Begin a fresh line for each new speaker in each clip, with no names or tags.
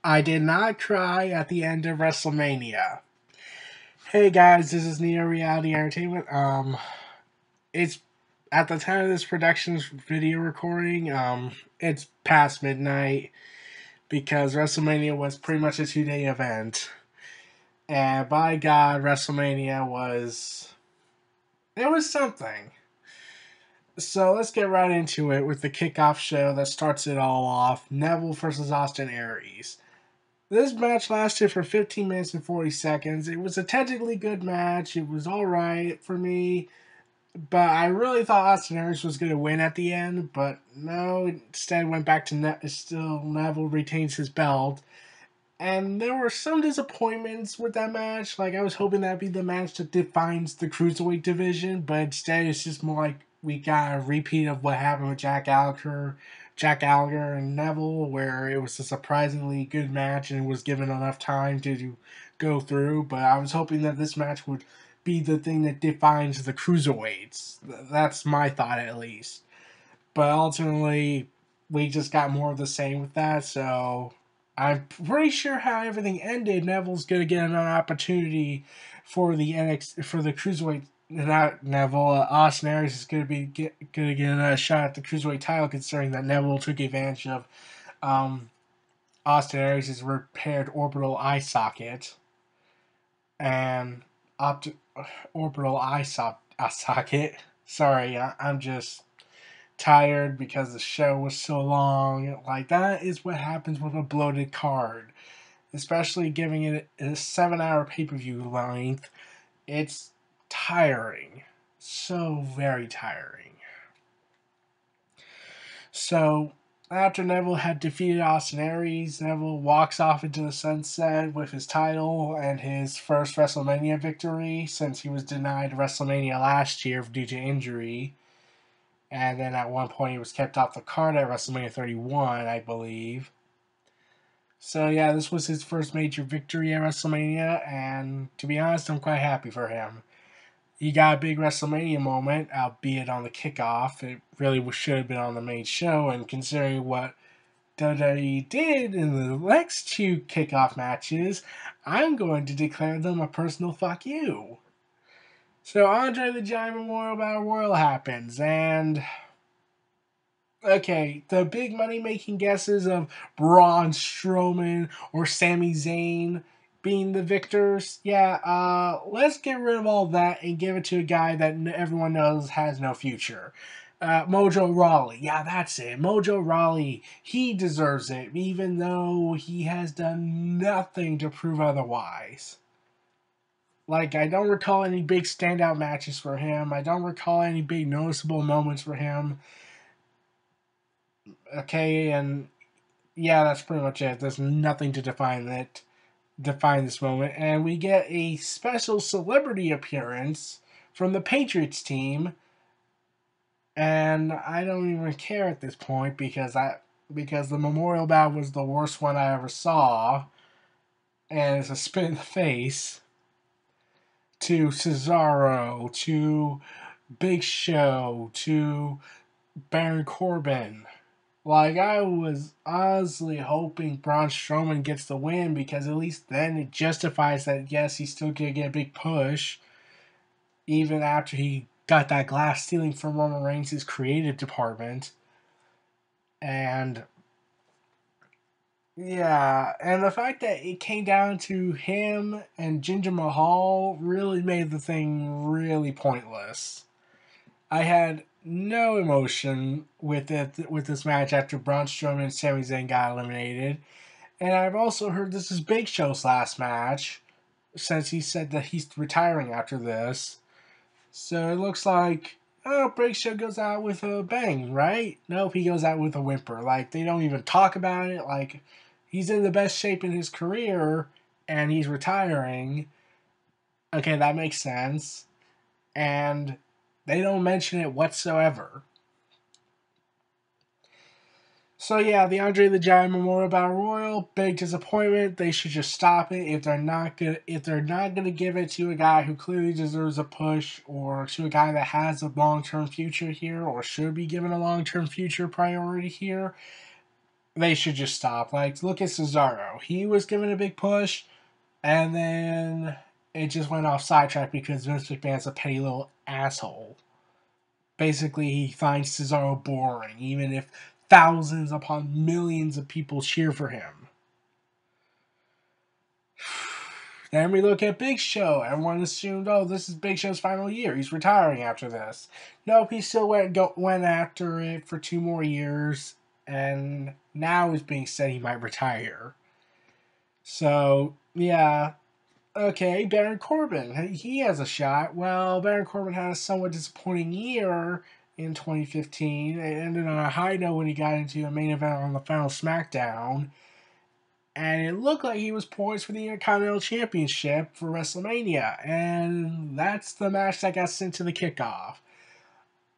I did not cry at the end of WrestleMania. Hey guys, this is Neo Reality Entertainment. It's at the time of this production's video recording. It's past midnight because WrestleMania was pretty much a 2-day event, and by God, WrestleMania was something. So let's get right into it with the kickoff show that starts it all off: Neville versus Austin Aries. This match lasted for 15 minutes and 40 seconds. It was a technically good match. It was alright for me. But I really thought Austin Aries was going to win at the end. But no, instead went back to still Neville retains his belt. And there were some disappointments with that match. Like, I was hoping that'd be the match that defines the Cruiserweight division. But instead, it's just more like we got a repeat of what happened with Jack Gallagher and Neville, where it was a surprisingly good match and was given enough time to go through. But I was hoping that this match would be the thing that defines the Cruiserweights. That's my thought, at least. But ultimately, we just got more of the same with that, so I'm pretty sure how everything ended. Neville's gonna get another opportunity for the Cruiserweight. Not Neville. Austin Aries is gonna get another shot at the Cruiserweight title, considering that Neville took advantage of Austin Aries' repaired orbital eye socket and orbital eye socket. Sorry, I'm just tired because the show was so long. Like, that is what happens with a bloated card, especially giving it a 7-hour pay-per-view length. It's tiring, so very tiring. So after Neville had defeated Austin Aries, Neville walks off into the sunset with his title and his first WrestleMania victory since he was denied WrestleMania last year due to injury. And then at one point he was kept off the card at WrestleMania 31, I believe. So yeah, this was his first major victory at WrestleMania, and to be honest, I'm quite happy for him. He got a big WrestleMania moment, albeit on the kickoff. It really should have been on the main show, and considering what WWE did in the next two kickoff matches, I'm going to declare them a personal fuck you. So Andre the Giant Memorial Battle Royal happens, and okay, the big money-making guesses of Braun Strowman or Sami Zayn being the victors, let's get rid of all that and give it to a guy that everyone knows has no future. Mojo Rawley, yeah, that's it. Mojo Rawley, he deserves it, even though he has done nothing to prove otherwise. Like, I don't recall any big standout matches for him. I don't recall any big noticeable moments for him. Okay, and yeah, that's pretty much it. There's nothing to define this moment. And we get a special celebrity appearance from the Patriots team. And I don't even care at this point because the Memorial Battle was the worst one I ever saw. And it's a spit in the face to Cesaro, to Big Show, to Baron Corbin. Like, I was honestly hoping Braun Strowman gets the win because at least then it justifies that, yes, he's still going to get a big push even after he got that glass ceiling from Roman Reigns' creative department. And yeah, and the fact that it came down to him and Jinder Mahal really made the thing really pointless. I had no emotion with this match after Braun Strowman and Sami Zayn got eliminated. And I've also heard this is Big Show's last match, since he said that he's retiring after this. So it looks like, oh, Big Show goes out with a bang, right? Nope, he goes out with a whimper. Like, they don't even talk about it. Like, he's in the best shape in his career, and he's retiring. Okay, that makes sense. And they don't mention it whatsoever. So yeah, the Andre the Giant Memorial Battle Royal, big disappointment. They should just stop it if they're not gonna give it to a guy who clearly deserves a push, or to a guy that has a long-term future here, or should be given a long-term future priority here. they should just stop. Like, look at Cesaro. He was given a big push, and then it just went off sidetrack because Vince McMahon's a petty little asshole. Basically, he finds Cesaro boring, even if thousands upon millions of people cheer for him. Then we look at Big Show. Everyone assumed, oh, this is Big Show's final year. He's retiring after this. Nope, he still went after it for 2 more years, and now it's being said he might retire. So, yeah. Okay, Baron Corbin. He has a shot. Well, Baron Corbin had a somewhat disappointing year in 2015. It ended on a high note when he got into a main event on the final SmackDown. And it looked like he was poised for the Intercontinental Championship for WrestleMania. And that's the match that got sent to the kickoff.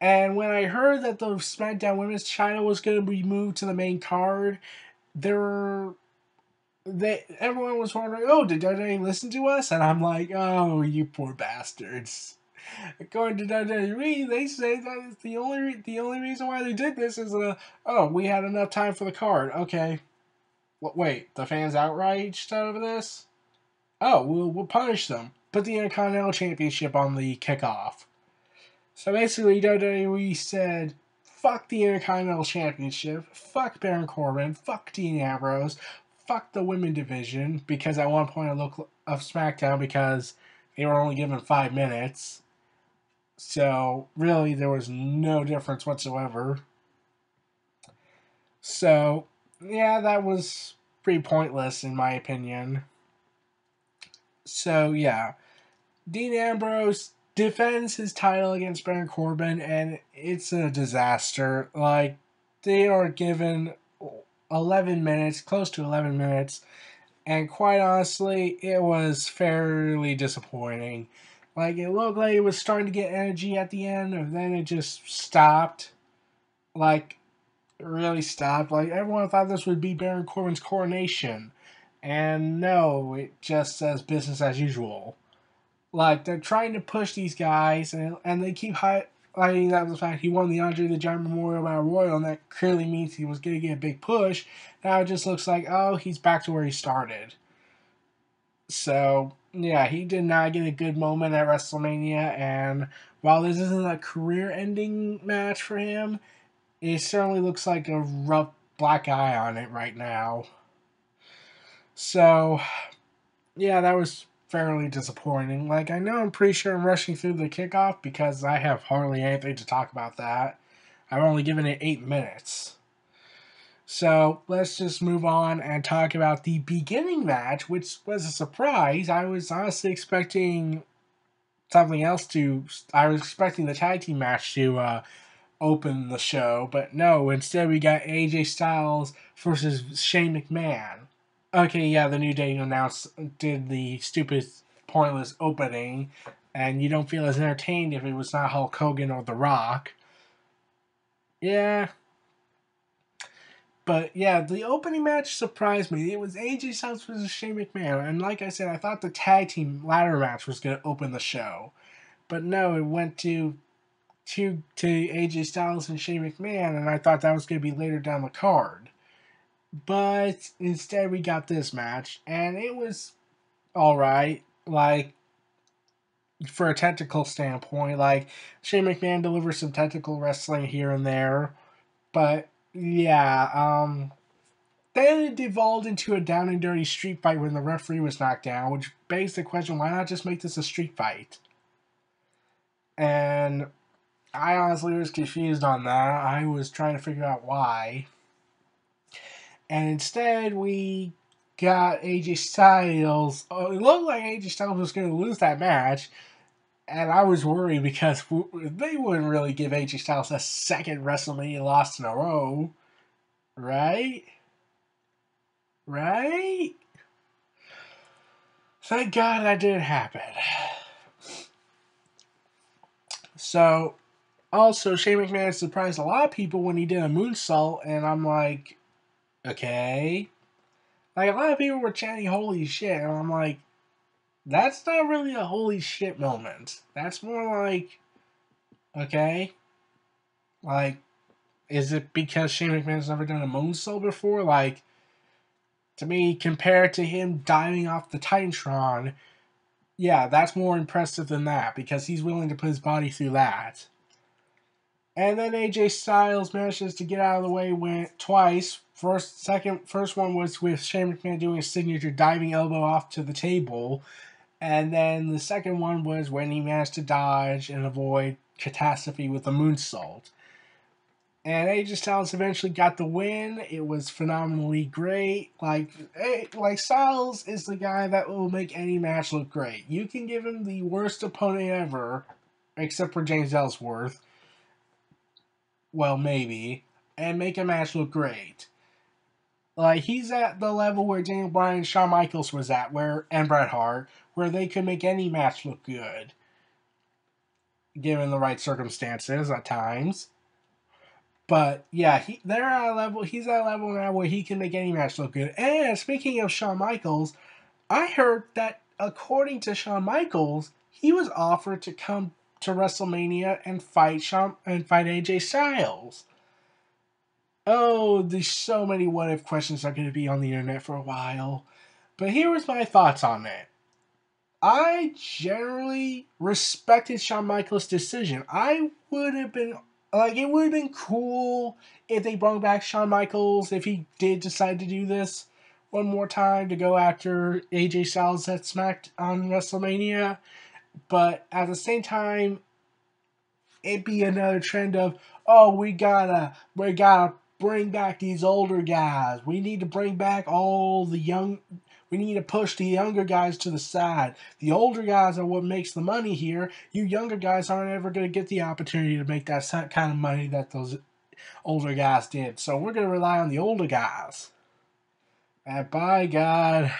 And when I heard that the SmackDown Women's title was going to be moved to the main card, everyone was wondering, oh, did WWE listen to us? And I'm like, oh, you poor bastards. According to WWE, they say that the only reason why they did this is, we had enough time for the card. Okay. Wait, the fans outraged over this? Oh, we'll punish them. Put the Intercontinental Championship on the kickoff. So basically, WWE said, fuck the Intercontinental Championship, fuck Baron Corbin, fuck Dean Ambrose, fuck the women division, because at one point I looked of SmackDown because they were only given 5 minutes. So really, there was no difference whatsoever. So, yeah, that was pretty pointless in my opinion. So, yeah. Dean Ambrose defends his title against Baron Corbin, and it's a disaster. Like, they are given 11 minutes, close to 11 minutes, and quite honestly, it was fairly disappointing. Like, it looked like it was starting to get energy at the end, and then it just stopped. Like, it really stopped. Like, everyone thought this would be Baron Corbin's coronation. And no, it just says business as usual. Like, they're trying to push these guys, and they keep highlighting that the fact he won the Andre the Giant Memorial Battle Royal, and that clearly means he was going to get a big push. Now it just looks like, oh, he's back to where he started. So, yeah, he did not get a good moment at WrestleMania, and while this isn't a career-ending match for him, it certainly looks like a rough black eye on it right now. So, yeah, that was fairly disappointing. Like, I know I'm pretty sure I'm rushing through the kickoff because I have hardly anything to talk about that. I've only given it 8 minutes. So, let's just move on and talk about the beginning match, which was a surprise. I was honestly expecting something else I was expecting the tag team match to open the show, but no, instead we got AJ Styles versus Shane McMahon. Okay, yeah, the New Day did the stupid, pointless opening, and you don't feel as entertained if it was not Hulk Hogan or The Rock. Yeah. But yeah, the opening match surprised me. It was AJ Styles versus Shane McMahon, and like I said, I thought the tag team ladder match was going to open the show. But no, it went to AJ Styles and Shane McMahon, and I thought that was going to be later down the card. But instead, we got this match, and it was alright. Like, for a technical standpoint, like, Shane McMahon delivers some technical wrestling here and there. But, yeah, then it devolved into a down and dirty street fight when the referee was knocked down, which begs the question, why not just make this a street fight? And I honestly was confused on that. I was trying to figure out why. And instead, we got AJ Styles. It looked like AJ Styles was going to lose that match. And I was worried because they wouldn't really give AJ Styles a second WrestleMania loss in a row. Right? Right? Thank God that didn't happen. So, also, Shane McMahon surprised a lot of people when he did a moonsault. And I'm like, okay. Like, a lot of people were chanting holy shit, and I'm like, that's not really a holy shit moment. That's more like, okay, like, Is it because Shane McMahon's never done a moonsault before? Like, to me, compared to him diving off the Titantron, yeah, that's more impressive than that because he's willing to put his body through that. And then AJ Styles manages to get out of the way twice. First one was with Shane McMahon doing a signature diving elbow off to the table. And then the second one was when he managed to dodge and avoid catastrophe with a moonsault. And AJ Styles eventually got the win. It was phenomenally great. Like Styles is the guy that will make any match look great. You can give him the worst opponent ever, except for James Ellsworth. Well, maybe, and make a match look great. Like, he's at the level where Daniel Bryan and Shawn Michaels was at, and Bret Hart, where they could make any match look good, given the right circumstances at times. But yeah, they're at a level. He's at a level now where he can make any match look good. And speaking of Shawn Michaels, I heard that according to Shawn Michaels, he was offered to come to WrestleMania and fight AJ Styles. Oh, there's so many what if questions are going to be on the internet for a while. But here was my thoughts on it. I generally respected Shawn Michaels' decision. I would have been it would have been cool if they brought back Shawn Michaels if he did decide to do this one more time to go after AJ Styles at Smacked on WrestleMania. But at the same time, it'd be another trend of, oh, we gotta bring back these older guys. We need to bring back all the young. We need to push the younger guys to the side. The older guys are what makes the money here. You younger guys aren't ever going to get the opportunity to make that kind of money that those older guys did. So we're going to rely on the older guys. And by God,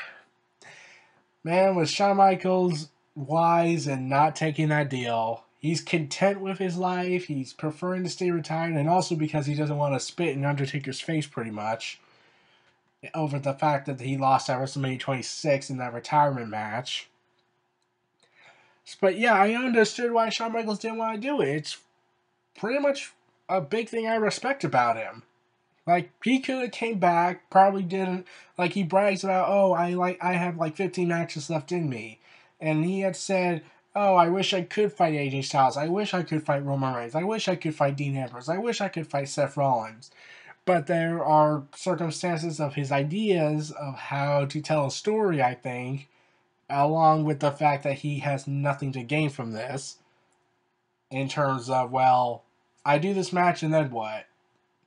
man, was Shawn Michaels wise in not taking that deal. He's content with his life. He's preferring to stay retired, and also because he doesn't want to spit in Undertaker's face pretty much over the fact that he lost at WrestleMania 26 in that retirement match. But yeah, I understood why Shawn Michaels didn't want to do it. It's pretty much a big thing I respect about him. Like, he could have came back, probably didn't. Like, he brags about, oh, I have like 15 matches left in me. And he had said, oh, I wish I could fight AJ Styles. I wish I could fight Roman Reigns. I wish I could fight Dean Ambrose. I wish I could fight Seth Rollins. But there are circumstances of his ideas of how to tell a story, I think, along with the fact that he has nothing to gain from this, in terms of, well, I do this match and then what?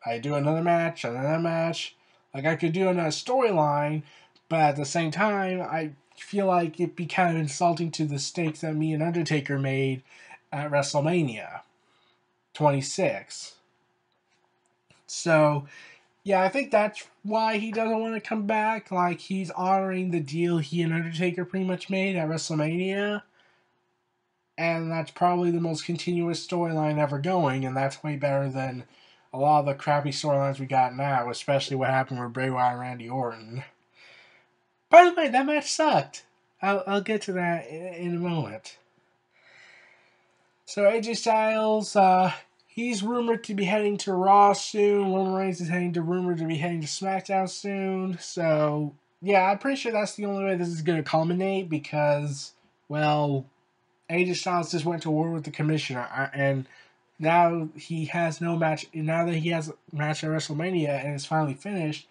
I do another match and another match. Like, I could do another storyline, but at the same time, I feel like it'd be kind of insulting to the stakes that me and Undertaker made at WrestleMania 26. So, yeah, I think that's why he doesn't want to come back. Like, he's honoring the deal he and Undertaker pretty much made at WrestleMania. And that's probably the most continuous storyline ever going, and that's way better than a lot of the crappy storylines we got now, especially what happened with Bray Wyatt and Randy Orton. By the way, that match sucked. I'll get to that in a moment. So AJ Styles, he's rumored to be heading to Raw soon. Roman Reigns is rumored to be heading to SmackDown soon. So, yeah, I'm pretty sure that's the only way this is going to culminate because, well, AJ Styles just went to war with the commissioner, and now he has no match. Now that he has a match at WrestleMania and it's finally finished,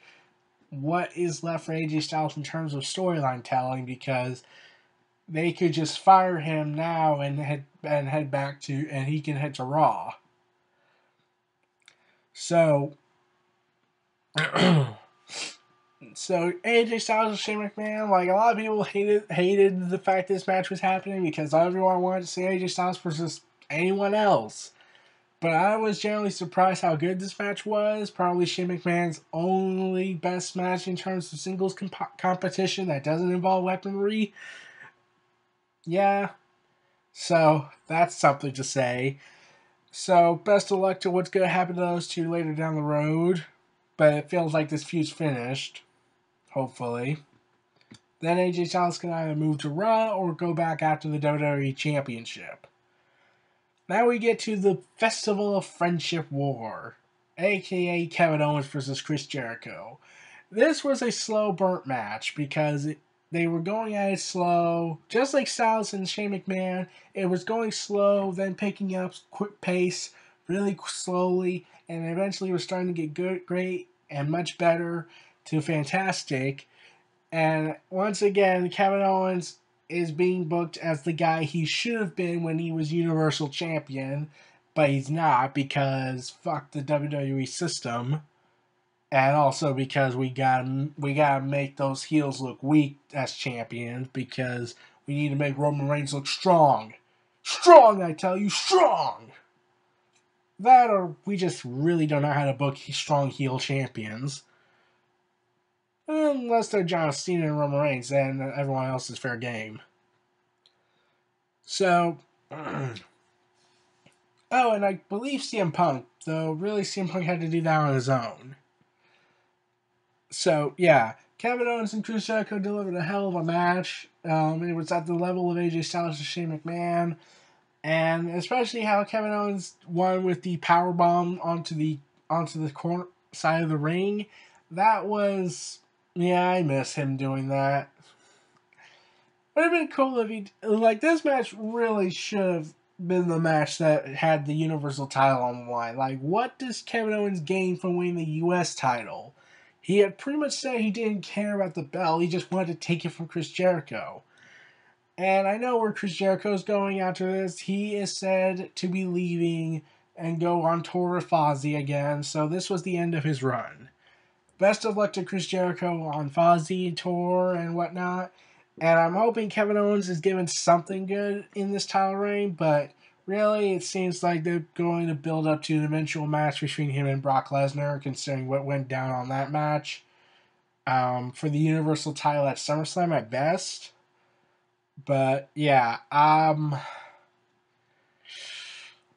what is left for AJ Styles in terms of storyline telling? Because they could just fire him now and head back to, and he can head to Raw. So, AJ Styles and Shane McMahon, like, a lot of people hated the fact this match was happening because everyone wanted to see AJ Styles versus anyone else. But I was generally surprised how good this match was. Probably Shane McMahon's only best match in terms of singles competition that doesn't involve weaponry. Yeah. So, that's something to say. So, best of luck to what's going to happen to those two later down the road. But it feels like this feud's finished. Hopefully. Then AJ Styles can either move to Raw or go back after the WWE Championship. Now we get to the Festival of Friendship War. aka Kevin Owens versus Chris Jericho. This was a slow burnt match because they were going at it slow, just like Styles and Shane McMahon. It was going slow, then picking up quick pace, really slowly, and eventually was starting to get good, great, and much better to fantastic. And once again, Kevin Owens is being booked as the guy he should have been when he was Universal Champion, but he's not because fuck the WWE system, and also because we gotta make those heels look weak as champions because we need to make Roman Reigns look strong, strong. I tell you, strong. That or we just really don't know how to book strong heel champions. Unless they're John Cena and Roman Reigns, then everyone else is fair game. So, oh, and I believe CM Punk, though really CM Punk had to do that on his own. So, yeah, Kevin Owens and Chris Jericho delivered a hell of a match. It was at the level of AJ Styles and Shane McMahon, and especially how Kevin Owens won with the power bomb onto the corner side of the ring. That was, yeah, I miss him doing that. Would have been cool if he, like, this match really should have been the match that had the Universal title on the line. Like, what does Kevin Owens gain from winning the U.S. title? He had pretty much said he didn't care about the belt, he just wanted to take it from Chris Jericho. And I know where Chris Jericho is going after this. He is said to be leaving and go on tour with Fozzy again, so this was the end of his run. Best of luck to Chris Jericho on Fozzy tour and whatnot. And I'm hoping Kevin Owens is given something good in this title reign, but really it seems like they're going to build up to an eventual match between him and Brock Lesnar, considering what went down on that match. For the Universal title at SummerSlam at best. But yeah,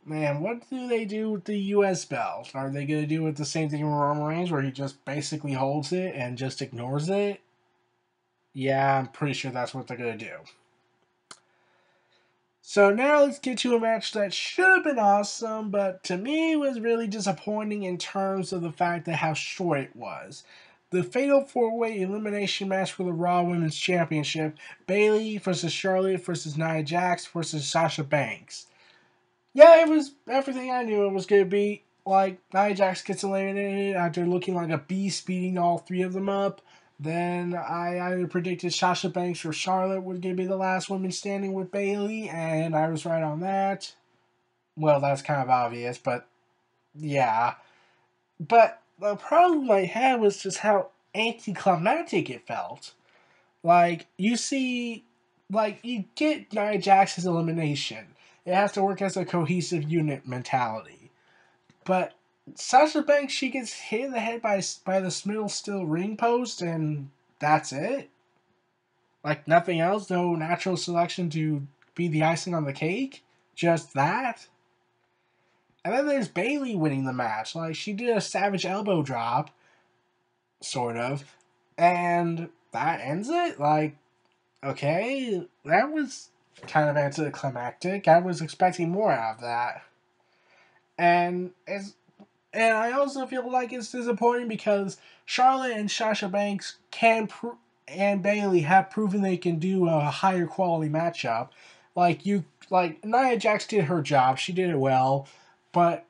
man, what do they do with the U.S. belt? Are they going to do it the same thing with Roman Reigns, where he just basically holds it and just ignores it? Yeah, I'm pretty sure that's what they're going to do. So now let's get to a match that should have been awesome, but to me was really disappointing in terms of the fact that how short it was. The Fatal 4-Way Elimination match for the Raw Women's Championship, Bayley versus Charlotte versus Nia Jax versus Sasha Banks. Yeah, it was everything I knew it was going to be. Like, Nia Jax gets eliminated after looking like a beast, beating all three of them up. Then I either predicted Sasha Banks or Charlotte was going to be the last woman standing with Bayley, and I was right on that. Well, that's kind of obvious, but yeah. But the problem I had was just how anticlimactic it felt. Like, you see, like, you get Nia Jax's elimination. It has to work as a cohesive unit mentality. But Sasha Banks, she gets hit in the head by the middle steel ring post, and that's it. Like, nothing else, no natural selection to be the icing on the cake. Just that. And then there's Bayley winning the match. Like, she did a savage elbow drop, sort of, and that ends it. Like, okay, that was kind of anticlimactic. I was expecting more out of that. And I also feel like it's disappointing because Charlotte and Sasha Banks and Bayley have proven they can do a higher quality matchup. Like Nia Jax did her job, she did it well, but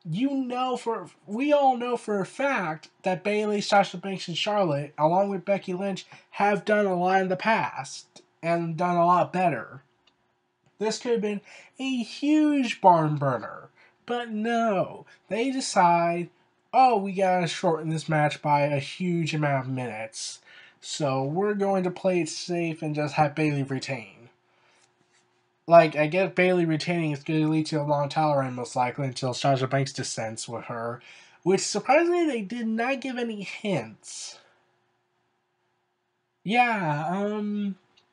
we all know for a fact that Bayley, Sasha Banks, and Charlotte, along with Becky Lynch, have done a lot in the past and done a lot better. This could have been a huge barn burner, but no, they decide, oh, we gotta shorten this match by a huge amount of minutes, so we're going to play it safe and just have Bayley retain. Like, I guess Bayley retaining is going to lead to a long title reign, most likely, until Sasha Banks descends with her, which surprisingly they did not give any hints. Yeah,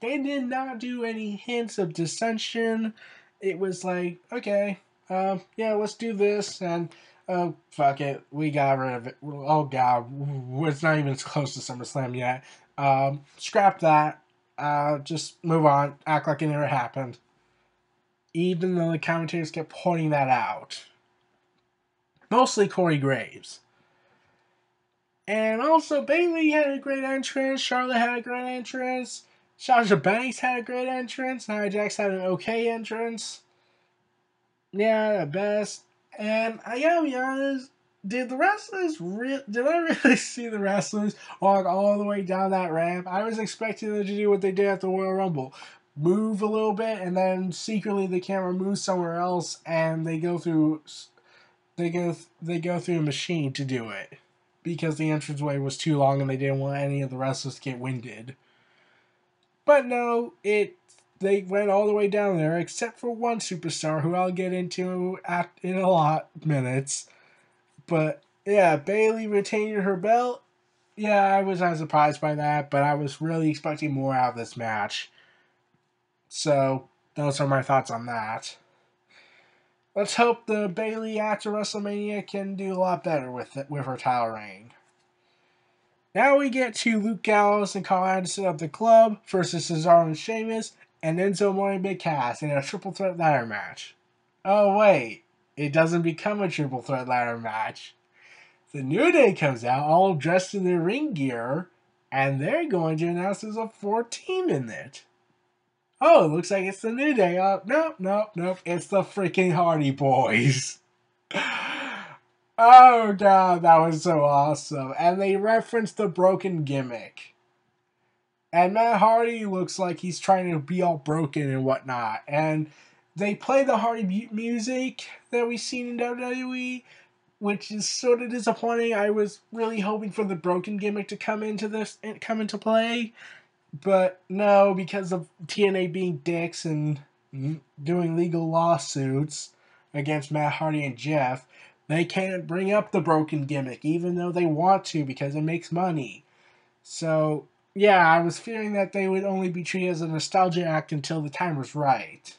they did not do any hints of dissension. It was like, okay, yeah, let's do this, and oh, fuck it, we got rid of it. Oh god, it's not even close to SummerSlam yet. Scrap that. Just move on. Act like it never happened. Even though the commentators kept pointing that out. Mostly Corey Graves. And also, Bayley had a great entrance. Charlotte had a great entrance. Sasha Banks had a great entrance. Nia Jax had an okay entrance. Yeah, at best. And I gotta be honest, did I really see the wrestlers walk all the way down that ramp? I was expecting them to do what they did at the Royal Rumble. Move a little bit, and then secretly the camera moves somewhere else, and they go through a machine to do it. Because the entranceway was too long and they didn't want any of the wrestlers to get winded. But no, they went all the way down there, except for one superstar who I'll get into in a lot minutes. But yeah, Bayley retained her belt. Yeah, I was not surprised by that, but I was really expecting more out of this match. So those are my thoughts on that. Let's hope the Bayley after WrestleMania can do a lot better with her title reign. Now we get to Luke Gallows and Carl Anderson of the Club versus Cesaro and Sheamus and Enzo Amore and Big Cass in a triple threat ladder match. Oh wait, it doesn't become a triple threat ladder match. The New Day comes out all dressed in their ring gear, and they're going to announce there's a 4-team in it. Oh, it looks like it's the New Day. Nope. It's the freaking Hardy Boys. Oh god, that was so awesome. And they referenced the broken gimmick. And Matt Hardy looks like he's trying to be all broken and whatnot. And they play the Hardy music that we've seen in WWE, which is sort of disappointing. I was really hoping for the broken gimmick to come into play. But no, because of TNA being dicks and doing legal lawsuits against Matt Hardy and Jeff, they can't bring up the broken gimmick, even though they want to, because it makes money. So, yeah, I was fearing that they would only be treated as a nostalgia act until the time was right.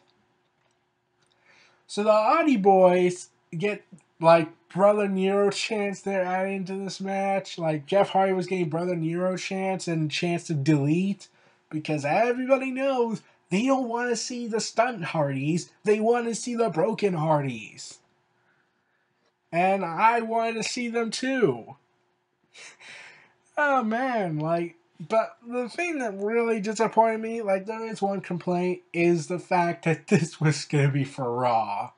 So the Hardy Boys get, Brother Nero chants they're adding into this match. Jeff Hardy was getting Brother Nero chants and chants to delete, because everybody knows they don't want to see the stunt Hardys. They want to see the broken Hardys. And I wanted to see them too. Oh man, but the thing that really disappointed me, there is one complaint, is the fact that this was going to be for Raw.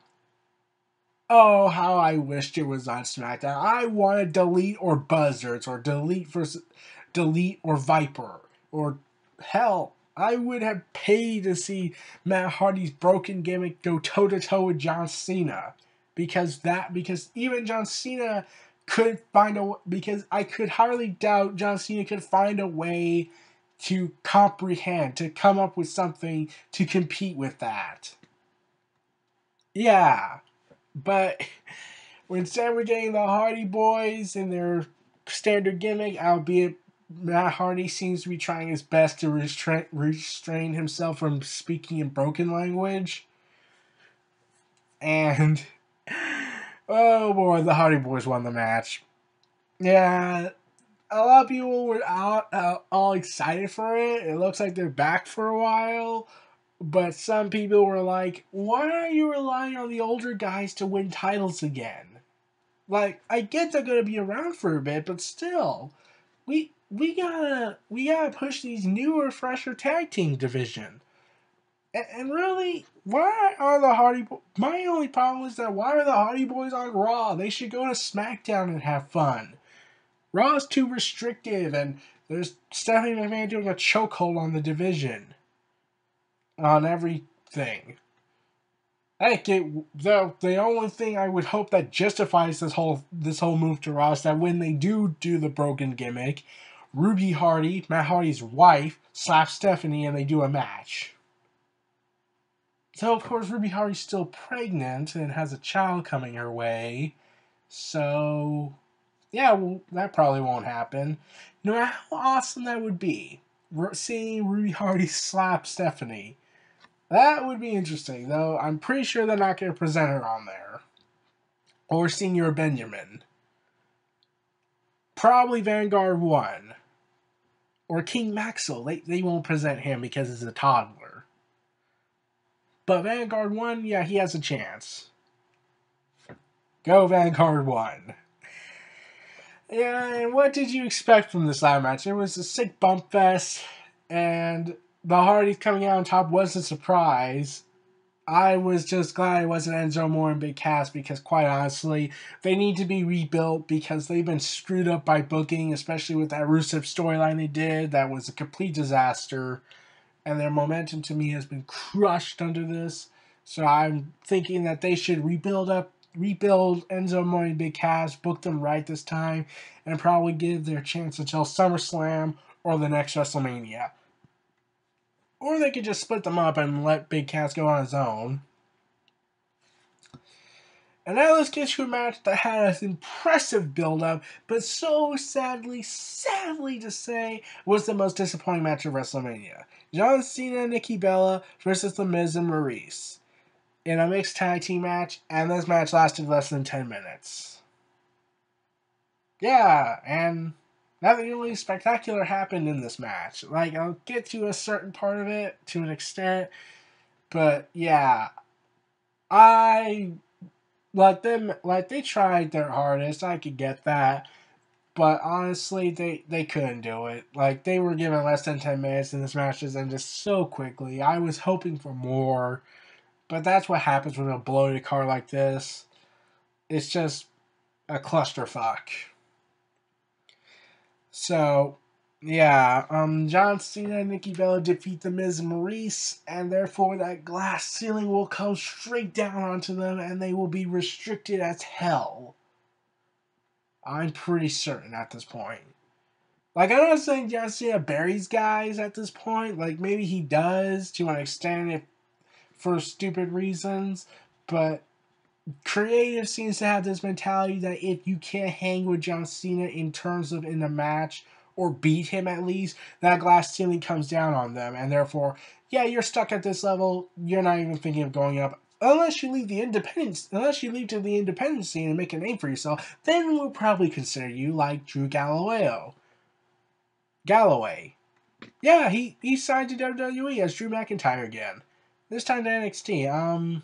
Oh, how I wished it was on SmackDown. I wanted Delete or Buzzards, or Delete or Viper, or hell, I would have paid to see Matt Hardy's broken gimmick go toe-to-toe with John Cena. Because even John Cena could because I could hardly doubt John Cena could find a way to comprehend, to come up with something to compete with that. Yeah, but instead we're getting the Hardy Boys in their standard gimmick, albeit Matt Hardy seems to be trying his best to restrain himself from speaking in broken language. And oh boy, the Hardy Boys won the match. Yeah, a lot of people were all excited for it. It looks like they're back for a while. But some people were like, why are you relying on the older guys to win titles again? I get they're going to be around for a bit, but still, we gotta push these newer, fresher tag team division. And really, why are the Hardy Boys... My only problem is that why are the Hardy Boys on Raw? They should go to SmackDown and have fun. Raw is too restrictive, and there's Stephanie McMahon doing a chokehold on the division. On everything. The only thing I would hope that justifies this whole move to Raw is that when they do the broken gimmick, Ruby Hardy, Matt Hardy's wife, slaps Stephanie and they do a match. So, of course, Ruby Hardy's still pregnant and has a child coming her way. So, yeah, that probably won't happen. No matter how awesome that would be, seeing Ruby Hardy slap Stephanie. That would be interesting, though I'm pretty sure they're not going to present her on there. Or Senior Benjamin. Probably Vanguard 1. Or King Maxwell. They won't present him because he's a toddler. But Vanguard 1, yeah, he has a chance. Go Vanguard 1. Yeah, and what did you expect from this ladder match? It was a sick bump fest, and the Hardys coming out on top was a surprise. I was just glad it wasn't Enzo Amore and Big Cass because, quite honestly, they need to be rebuilt because they've been screwed up by booking, especially with that Rusev storyline they did. That was a complete disaster, and their momentum to me has been crushed under this. So I'm thinking that they should rebuild Enzo Amore and Big Cass, book them right this time, and probably give their chance until SummerSlam or the next WrestleMania. Or they could just split them up and let Big Cass go on his own. And now let's get to a match that had an impressive build-up, but so sadly to say, was the most disappointing match of WrestleMania. John Cena and Nikki Bella versus The Miz and Maurice in a mixed tag team match, and this match lasted less than 10 minutes. Yeah, and nothing really spectacular happened in this match. Like, I'll get to a certain part of it to an extent, but yeah, they tried their hardest. I could get that, but honestly, they couldn't do it. Like, they were given less than 10 minutes, and this match just ended so quickly. I was hoping for more, but that's what happens with a bloated card like this. It's just a clusterfuck. So, yeah, John Cena and Nikki Bella defeat The Miz and Maurice, and therefore that glass ceiling will come straight down onto them, and they will be restricted as hell. I'm pretty certain at this point. Like, I'm not saying John Cena buries guys at this point. Like, maybe he does to an extent if for stupid reasons, but creative seems to have this mentality that if you can't hang with John Cena in terms of in a match or beat him at least, that glass ceiling comes down on them, and therefore, yeah, you're stuck at this level. You're not even thinking of going up unless you leave to the independent scene and make a name for yourself. Then we'll probably consider you like Drew Galloway. Yeah, he signed to WWE as Drew McIntyre again. This time to NXT.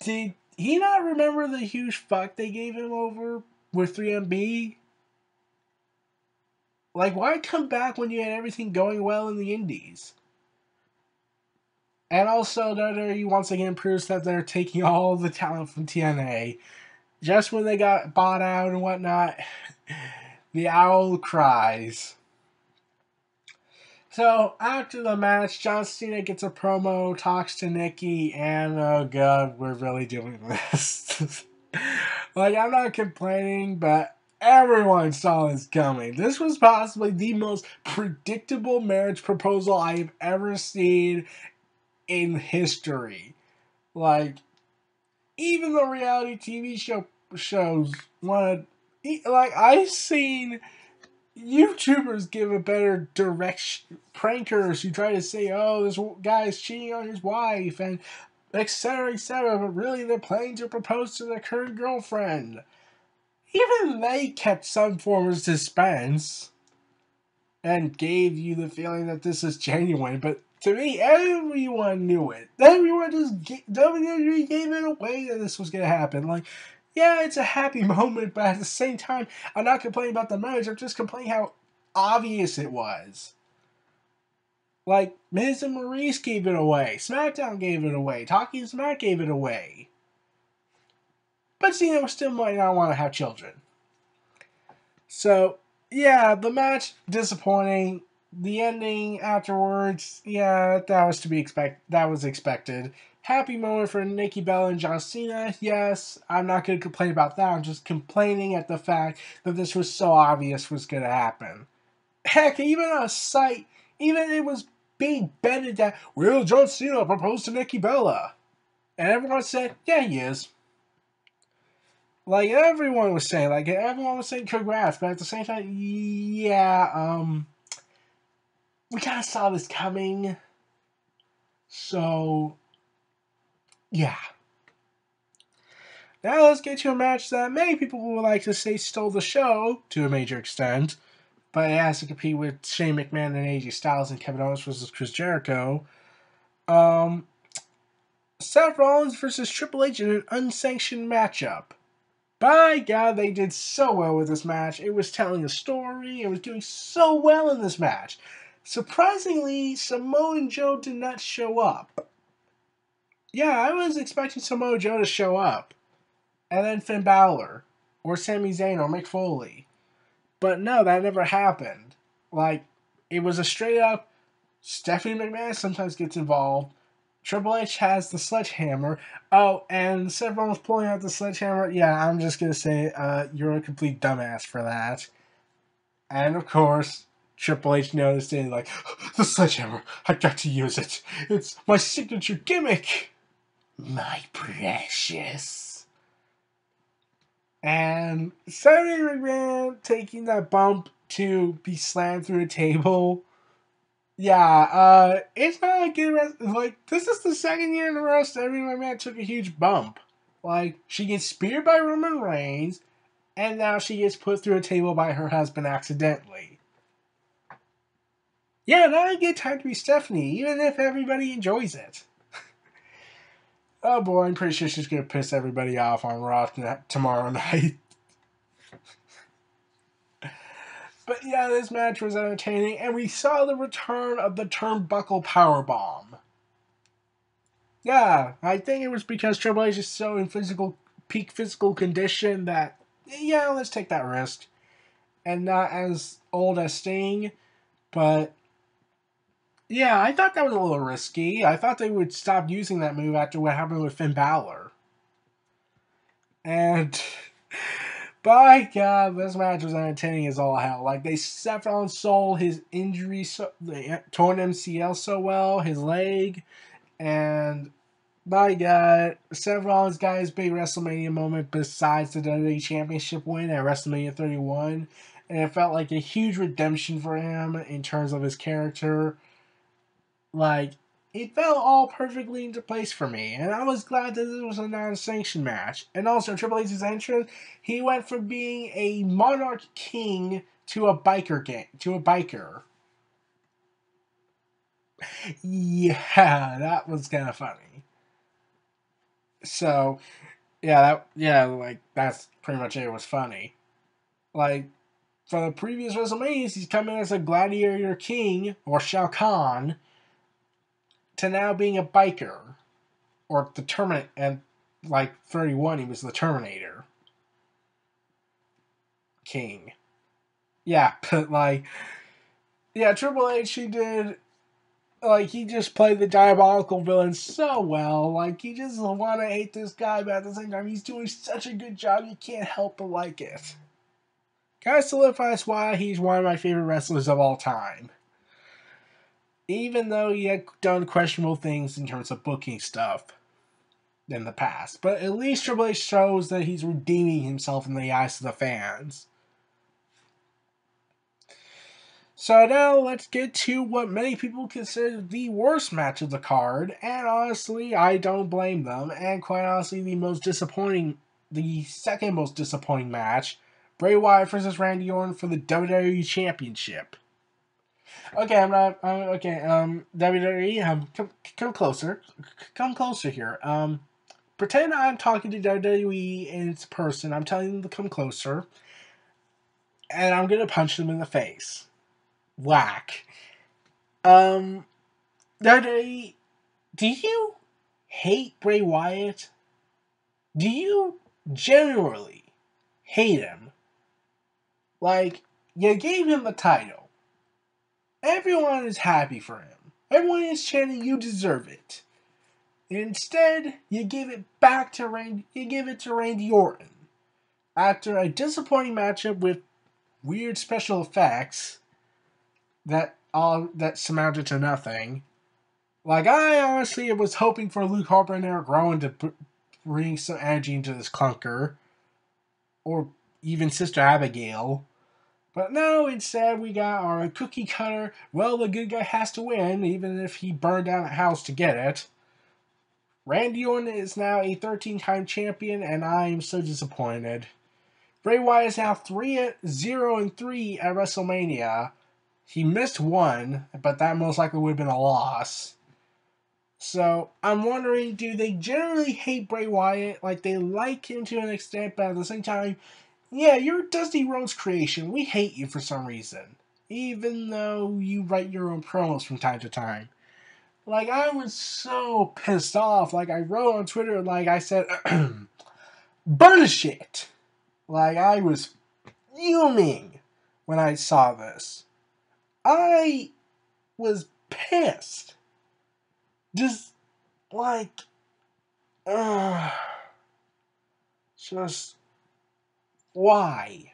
Did he not remember the huge fuck they gave him over with 3MB? Like, why come back when you had everything going well in the indies? And also, WWE once again proves that they're taking all the talent from TNA. Just when they got bought out and whatnot, the owl cries. So, after the match, John Cena gets a promo, talks to Nikki, and oh god, we're really doing this. Like, I'm not complaining, but everyone saw this coming. This was possibly the most predictable marriage proposal I have ever seen in history. Like, even the reality TV shows wanted. Like, I've seen YouTubers give a better direction. Prankers who try to say, oh, this guy's cheating on his wife, and etc., etc., but really they're planning to propose to their current girlfriend. Even they kept some form of suspense and gave you the feeling that this is genuine, but to me, everyone knew it. WWE gave it away that this was going to happen. Like, yeah, it's a happy moment, but at the same time, I'm not complaining about the marriage. I'm just complaining how obvious it was. Like, Miz and Maurice gave it away. SmackDown gave it away. Talking Smack gave it away. But Cena still might not want to have children. So, yeah, the match, disappointing. The ending afterwards, yeah, that was to be expected. Happy moment for Nikki Bella and John Cena. Yes, I'm not going to complain about that. I'm just complaining at the fact that this was so obvious was going to happen. Heck, even it was being betted that, will John Cena propose to Nikki Bella? And everyone said, yeah, he is. Like, everyone was saying congrats, but at the same time, yeah, we kind of saw this coming. So, yeah. Now let's get to a match that many people would like to say stole the show to a major extent, but it has to compete with Shane McMahon and AJ Styles and Kevin Owens versus Chris Jericho. Seth Rollins versus Triple H in an unsanctioned matchup. By God, they did so well with this match. It was telling a story. It was doing so well in this match. Surprisingly, Samoa Joe did not show up. Yeah, I was expecting Samoa Joe to show up. And then Finn Balor. Or Sami Zayn or Mick Foley. But no, that never happened. Like, it was a straight up Stephanie McMahon sometimes gets involved. Triple H has the sledgehammer. Oh, and Seth Rollins pulling out the sledgehammer. Yeah, I'm just going to say, you're a complete dumbass for that. And of course, Triple H noticed it, like, the sledgehammer, I got to use it. It's my signature gimmick. My precious. And Stephanie McMahon taking that bump to be slammed through a table. Yeah, it's not a good. Like, this is the second year in a row Stephanie McMahon took a huge bump. Like, she gets speared by Roman Reigns, and now she gets put through a table by her husband accidentally. Yeah, not a good time to be Stephanie, even if everybody enjoys it. Oh boy, I'm pretty sure she's gonna piss everybody off on Raw tomorrow night. But yeah, this match was entertaining, and we saw the return of the turnbuckle powerbomb. Yeah, I think it was because Triple H is so in peak physical condition that, yeah, let's take that risk. And not as old as Sting, but yeah, I thought that was a little risky. I thought they would stop using that move after what happened with Finn Balor. And by God, this match was entertaining as all hell. Like, they Seth Rollins sold his injury, the torn MCL so well, his leg, and by God, Seth Rollins got his big WrestleMania moment besides the WWE Championship win at WrestleMania 31, and it felt like a huge redemption for him in terms of his character. Like, it fell all perfectly into place for me, and I was glad that this was a non-sanctioned match. And also, Triple H's entrance, he went from being a Monarch King to a biker. Yeah, that was kind of funny. So, like, that's pretty much it. It was funny. Like, for the previous WrestleManias, he's coming as a Gladiator King, or Shao Kahn, to now being a biker. Or the Terminator, and like 31, he was the Terminator King. Yeah, but like, yeah, Triple H, he did, like, he just played the diabolical villain so well. Like, you just want to hate this guy, but at the same time, he's doing such a good job, you can't help but like it. Kind of solidifies why he's one of my favorite wrestlers of all time. Even though he had done questionable things in terms of booking stuff in the past. But at least Triple H shows that he's redeeming himself in the eyes of the fans. So now let's get to what many people consider the worst match of the card, and honestly, I don't blame them, and quite honestly, the second most disappointing match, Bray Wyatt versus Randy Orton for the WWE Championship. Okay, WWE, come closer. Come closer here. Pretend I'm talking to WWE in its person. I'm telling them to come closer. And I'm gonna punch them in the face. Whack. WWE, do you hate Bray Wyatt? Do you genuinely hate him? Like, you gave him the title. Everyone is happy for him. Everyone is chanting, you deserve it. Instead, you give it to Randy Orton. After a disappointing matchup with weird special effects that surmounted to nothing. Like, I honestly was hoping for Luke Harper and Eric Rowan to bring some energy into this clunker. Or even Sister Abigail. But no, instead we got our cookie cutter, well, the good guy has to win, even if he burned down a house to get it. Randy Orton is now a 13-time champion, and I am so disappointed. Bray Wyatt is now 3-0-3 at WrestleMania. He missed one, but that most likely would have been a loss. So I'm wondering, do they generally hate Bray Wyatt? Like, they like him to an extent, but at the same time, yeah, you're Dusty Rhodes' creation. We hate you for some reason. Even though you write your own promos from time to time. Like, I was so pissed off. Like, I wrote on Twitter, like, I said, bullshit. Like, I was fuming when I saw this. I was pissed. Just, like, just, why?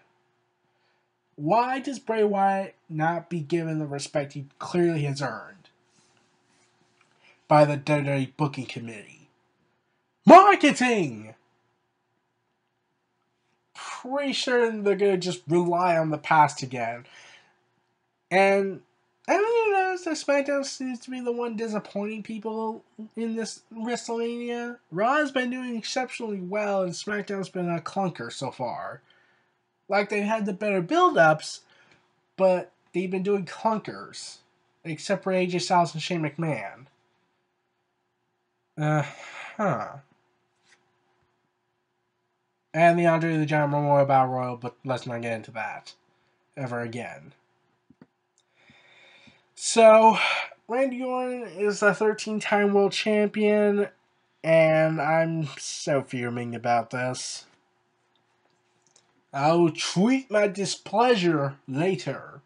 Why does Bray Wyatt not be given the respect he clearly has earned by the WWE booking committee? Marketing! Pretty sure they're gonna just rely on the past again. And I don't even notice that SmackDown seems to be the one disappointing people in this WrestleMania. Raw has been doing exceptionally well, and SmackDown's been a clunker so far. Like, they've had the better build-ups, but they've been doing clunkers. Except for AJ Styles and Shane McMahon. Huh. And the Andre the Giant Memorial Battle Royal, but let's not get into that ever again. So, Randy Orton is a 13-time world champion, and I'm so fuming about this. I'll tweet my displeasure later.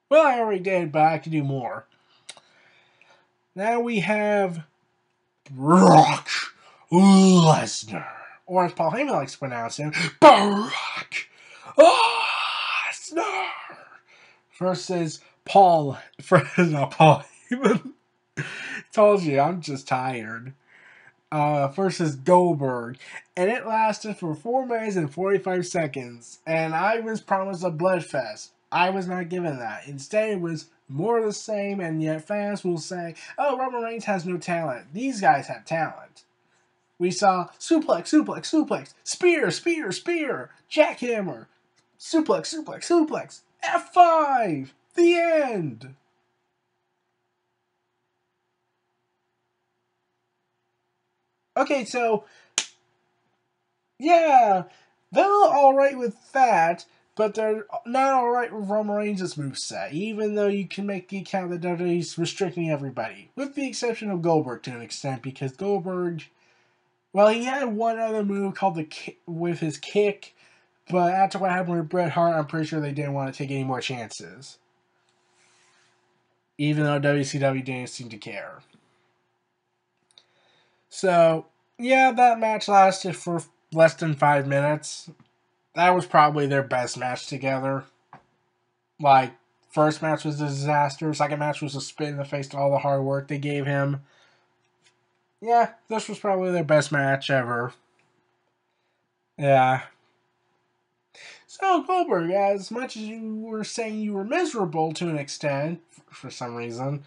Well, I already did, but I can do more. Now we have Brock Lesnar. Or as Paul Heyman likes to pronounce him, Brock Lesnar. Versus not Paul Heyman. Told you, I'm just tired. Versus Goldberg. And it lasted for 4 minutes and 45 seconds. And I was promised a bloodfest. I was not given that. Instead, it was more of the same, and yet fans will say, oh, Roman Reigns has no talent. These guys have talent. We saw suplex, suplex, suplex, spear, spear, spear, jackhammer, suplex, suplex, suplex, F5, the end. Okay, so, yeah, they're alright with that, but they're not alright with Roman Reigns' moveset, even though you can make the account that WWE's restricting everybody, with the exception of Goldberg to an extent, because Goldberg, well, he had one other move called the kick, with his kick, but after what happened with Bret Hart, I'm pretty sure they didn't want to take any more chances. Even though WCW didn't seem to care. So, yeah, that match lasted for less than 5 minutes. That was probably their best match together. Like, first match was a disaster. Second match was a spit in the face to all the hard work they gave him. Yeah, this was probably their best match ever. Yeah. So, Goldberg, as much as you were saying you were miserable to an extent, for some reason,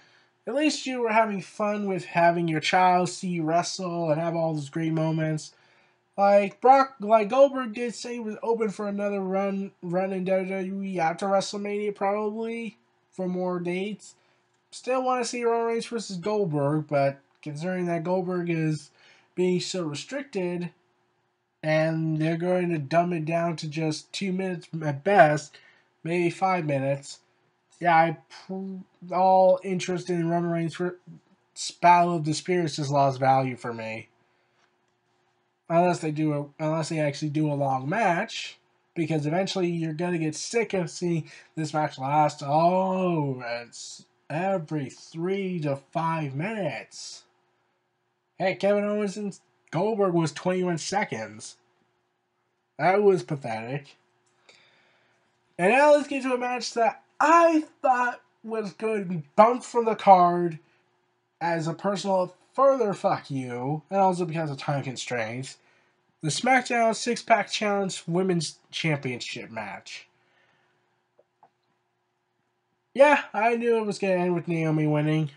at least you were having fun with having your child see you wrestle and have all those great moments. Like Goldberg did say he was open for another run in WWE after WrestleMania, probably, for more dates. Still want to see Roman Reigns versus Goldberg, but considering that Goldberg is being so restricted, and they're going to dumb it down to just 2 minutes at best, maybe 5 minutes. Yeah, all interest in Roman Reigns for Battle of the Spirits has lost value for me. Unless they actually do a long match, because eventually you're gonna get sick of seeing this match last. Oh, it's every 3 to 5 minutes. Hey, Kevin Owens and Goldberg was 21 seconds. That was pathetic. And now let's get to a match that I thought was going to be bumped from the card as a personal further fuck you, and also because of time constraints. The SmackDown 6-Pack Challenge Women's Championship match. Yeah, I knew it was going to end with Naomi winning.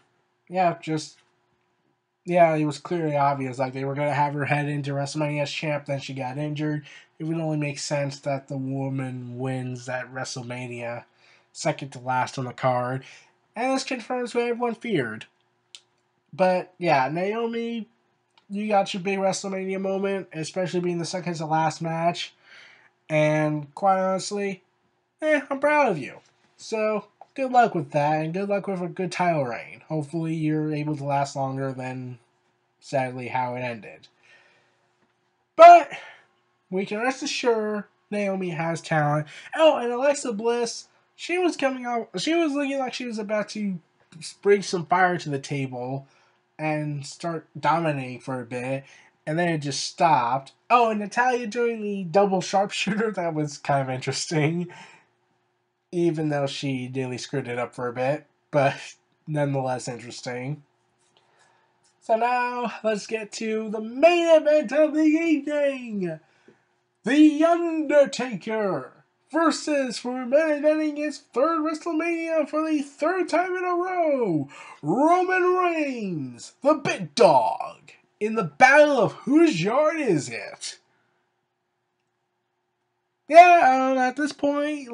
Yeah, it was clearly obvious. Like, they were going to have her head into WrestleMania as champ, then she got injured. It would only make sense that the woman wins at WrestleMania, second to last on the card. And this confirms what everyone feared. But yeah, Naomi, you got your big WrestleMania moment, especially being the second to last match. And quite honestly, I'm proud of you. So good luck with that, and good luck with a good title reign. Hopefully, you're able to last longer than, sadly, how it ended. But we can rest assured Naomi has talent. Oh, and Alexa Bliss, she was coming out. She was looking like she was about to bring some fire to the table and start dominating for a bit, and then it just stopped. Oh, and Natalia doing the double sharpshooter, that was kind of interesting, even though she nearly screwed it up for a bit, but nonetheless interesting. So now, let's get to the main event of the evening! The Undertaker versus, for main his third WrestleMania for the third time in a row, Roman Reigns, the big dog, in the battle of whose yard is it? Yeah, at this point,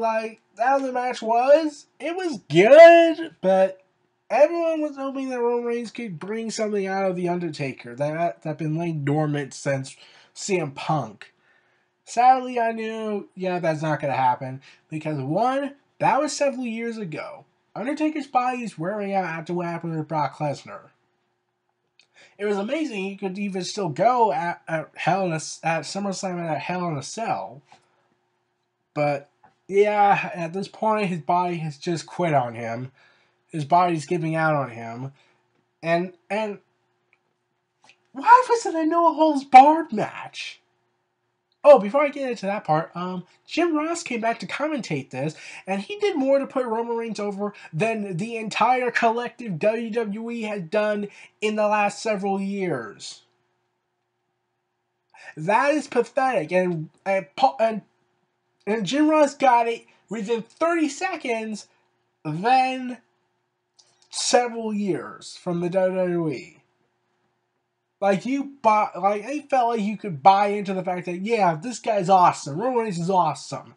how the match was, it was good, but everyone was hoping that Roman Reigns could bring something out of The Undertaker that been laying dormant since CM Punk. Sadly, I knew, that's not going to happen, because one, that was several years ago. Undertaker's body is wearing out after what happened with Brock Lesnar. It was amazing he could even still go at SummerSlam and at Hell in a Cell. But, at this point, his body has just quit on him. His body's giving out on him. And why was it a no holds barred match? Oh, before I get into that part, Jim Ross came back to commentate this, and he did more to put Roman Reigns over than the entire collective WWE has done in the last several years. That is pathetic, and Jim Ross got it within 30 seconds, then several years from the WWE. I felt like you could buy into the fact that, this guy's awesome. Roman Reigns is awesome.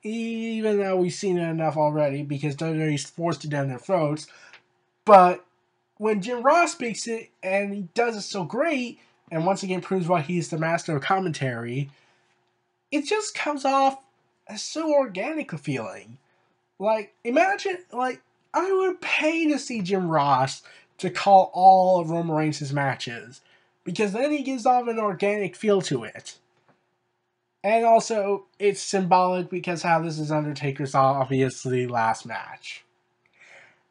Even though we've seen it enough already because WWE's forced it down their throats. But when Jim Ross speaks it, and he does it so great, and once again proves why he's the master of commentary, it just comes off as so organic a feeling. Imagine, I would pay to see Jim Ross to call all of Roman Reigns' matches, because then he gives off an organic feel to it. And also, it's symbolic because how this is Undertaker's obviously last match.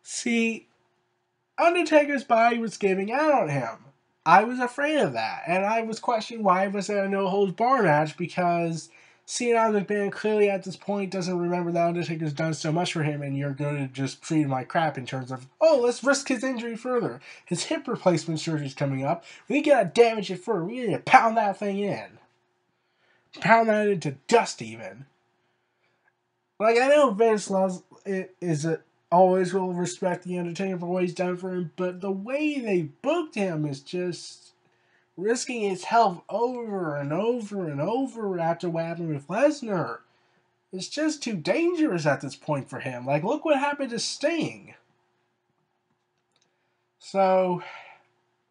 See, Undertaker's body was giving out on him. I was afraid of that, and I was questioning why was there a no-holds-barred match, because Cena McMahon clearly at this point doesn't remember that Undertaker's done so much for him, and you're going to just treat him like crap in terms of, let's risk his injury further. His hip replacement surgery's coming up. We gotta damage it further. We need to pound that thing in. Pound that into dust, even. I know Vince loves it, always will respect The Undertaker for what he's done for him, but the way they booked him is just risking his health over and over and over after what happened with Lesnar. It's just too dangerous at this point for him. Look what happened to Sting. So,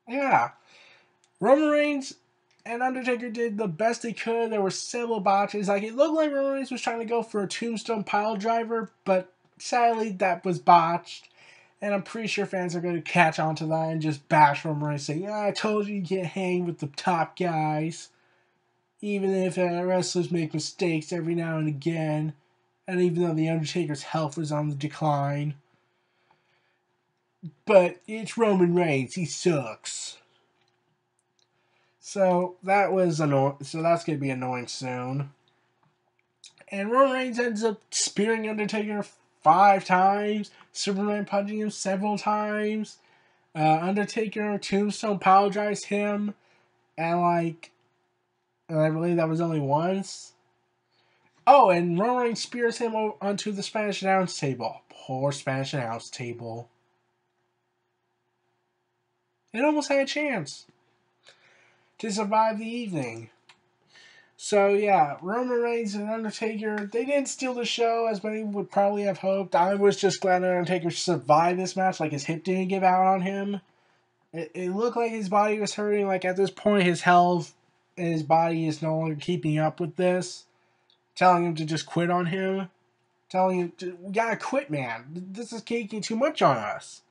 Roman Reigns and Undertaker did the best they could. There were several botches. It looked like Roman Reigns was trying to go for a tombstone pile driver, but sadly that was botched. And I'm pretty sure fans are going to catch on to that and just bash Roman Reigns, saying, I told you can't hang with the top guys. Even if wrestlers make mistakes every now and again. And even though The Undertaker's health was on the decline. But it's Roman Reigns. He sucks. So that was annoying. So that's going to be annoying soon. And Roman Reigns ends up spearing Undertaker 5 times. Superman punching him several times. Undertaker tombstone apologized him. And I believe that was only once. Oh, and Roman Reigns spears him onto the Spanish announce table. Poor Spanish announce table. It almost had a chance to survive the evening. So Roman Reigns and Undertaker, they didn't steal the show as many would probably have hoped. I was just glad Undertaker survived this match, his hip didn't give out on him. It looked like his body was hurting. Like at this point, his health and his body is no longer keeping up with this. Telling him to just quit on him. Telling him, we gotta quit, man. This is taking too much on us.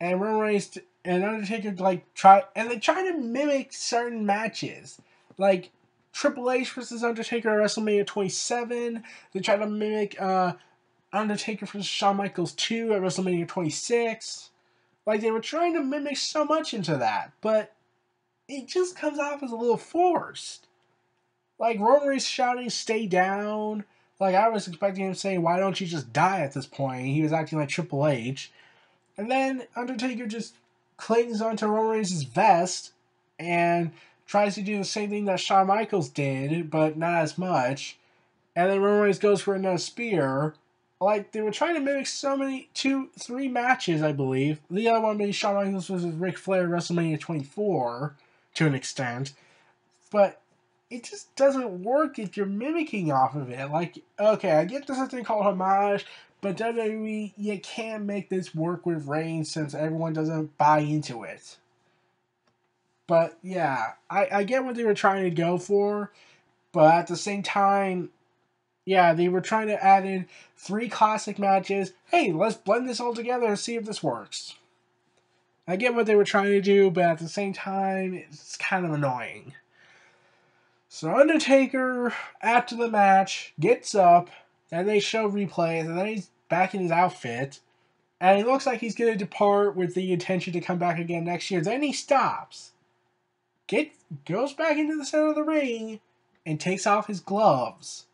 And Roman Reigns and Undertaker they try to mimic certain matches, like Triple H versus Undertaker at WrestleMania 27. They try to mimic Undertaker versus Shawn Michaels 2 at WrestleMania 26. Like they were trying to mimic so much into that, but it just comes off as a little forced. Like Roman Reigns shouting, "Stay down." Like I was expecting him saying, "Why don't you just die?" At this point, he was acting like Triple H. And then Undertaker just clings onto Roman Reigns' vest and tries to do the same thing that Shawn Michaels did, but not as much. And then Roman Reigns goes for another spear. Like, they were trying to mimic so many, 3 matches, I believe. The other one being Shawn Michaels versus Ric Flair at WrestleMania 24, to an extent. But it just doesn't work if you're mimicking off of it. Like, okay, I get this is a thing called homage, but WWE, you can't make this work with Reigns since everyone doesn't buy into it. But yeah, I get what they were trying to go for, but at the same time, yeah, they were trying to add in 3 classic matches. Hey, let's blend this all together and see if this works. I get what they were trying to do, but at the same time, it's kind of annoying. So Undertaker, after the match, gets up, and they show replays, and then he's back in his outfit, and he looks like he's going to depart with the intention to come back again next year. Then he stops, goes back into the center of the ring, and takes off his gloves.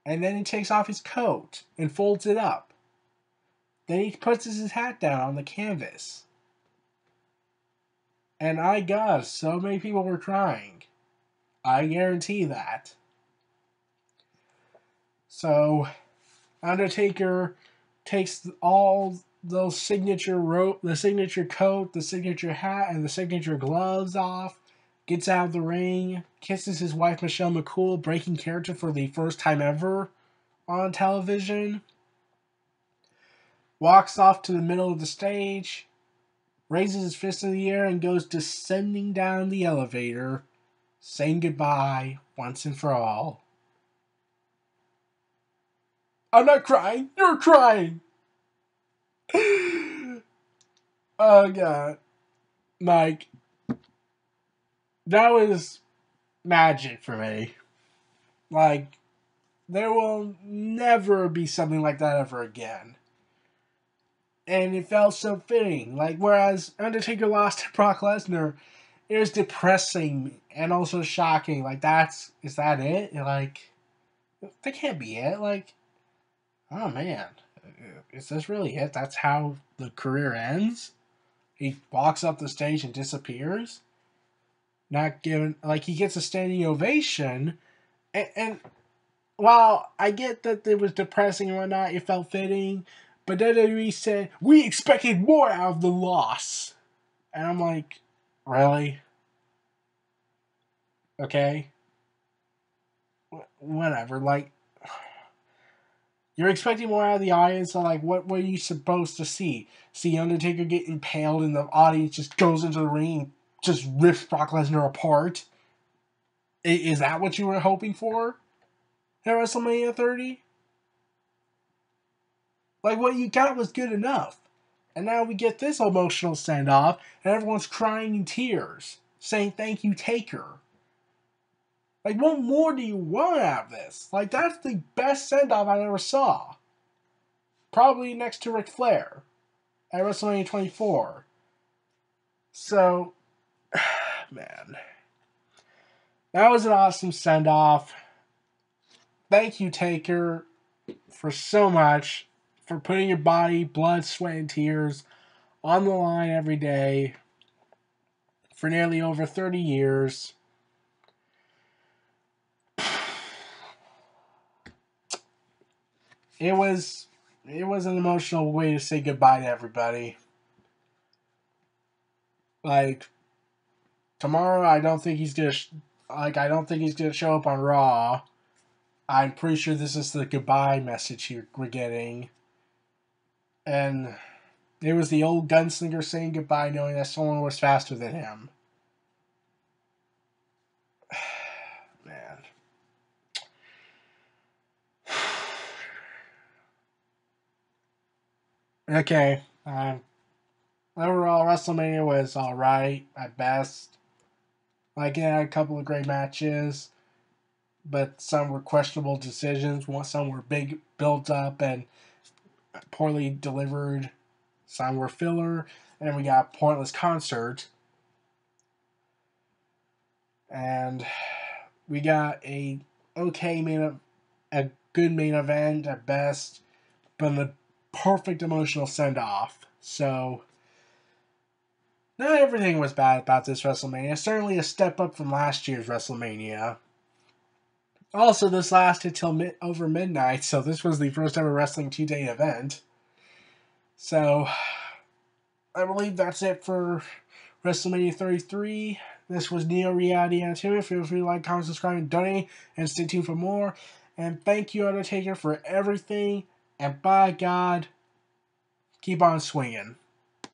And then he takes off his coat and folds it up. Then he puts his hat down on the canvas. And I got so many people were crying. I guarantee that. So, Undertaker takes all those the signature coat, the signature hat, and the signature gloves off, gets out of the ring, kisses his wife Michelle McCool, breaking character for the first time ever on television, walks off to the middle of the stage, raises his fist in the air, and goes descending down the elevator, saying goodbye once and for all. I'm not crying, you're crying! Oh god. Like, that was magic for me. Like, there will never be something like that ever again. And it felt so fitting. Like, whereas Undertaker lost to Brock Lesnar, it was depressing and also shocking. Like, is that it? Like, that can't be it. Like, oh man, is this really it? That's how the career ends? He walks up the stage and disappears? Not given, like, he gets a standing ovation, and while I get that it was depressing and whatnot, it felt fitting, but WWE said, we expected more out of the loss. And I'm like, really? Okay. Whatever. Like, you're expecting more out of the audience, so like, what were you supposed to see? See Undertaker get impaled and the audience just goes into the ring and just rips Brock Lesnar apart? Is that what you were hoping for at WrestleMania 30? Like, what you got was good enough. And now we get this emotional send-off, and everyone's crying in tears, saying thank you, Taker. Like, what more do you want out of this? Like, that's the best send-off I ever saw. Probably next to Ric Flair at WrestleMania 24. So, man. That was an awesome send-off. Thank you, Taker, for so much. For putting your body, blood, sweat, and tears on the line every day for nearly over 30 years. It was an emotional way to say goodbye to everybody. Like, tomorrow I don't think he's gonna show up on Raw. I'm pretty sure this is the goodbye message we're getting. And It was the old gunslinger saying goodbye knowing that someone was faster than him. Man. Okay. Overall, WrestleMania was alright at best. Like, it had a couple of great matches, but some were questionable decisions. Some were big build up and poorly delivered. Some were filler. And we got a pointless concert. And we got a good main event at best, but a perfect emotional send off. So not everything was bad about this WrestleMania. Certainly a step up from last year's WrestleMania. Also, this lasted till over midnight, so this was the first ever Wrestling 2-day event. So I believe that's it for WrestleMania 33. This was Neo Reality Entertainment. Feel free to like, comment, subscribe, and donate, and stay tuned for more. And thank you, Undertaker, for everything. And by God, keep on swinging.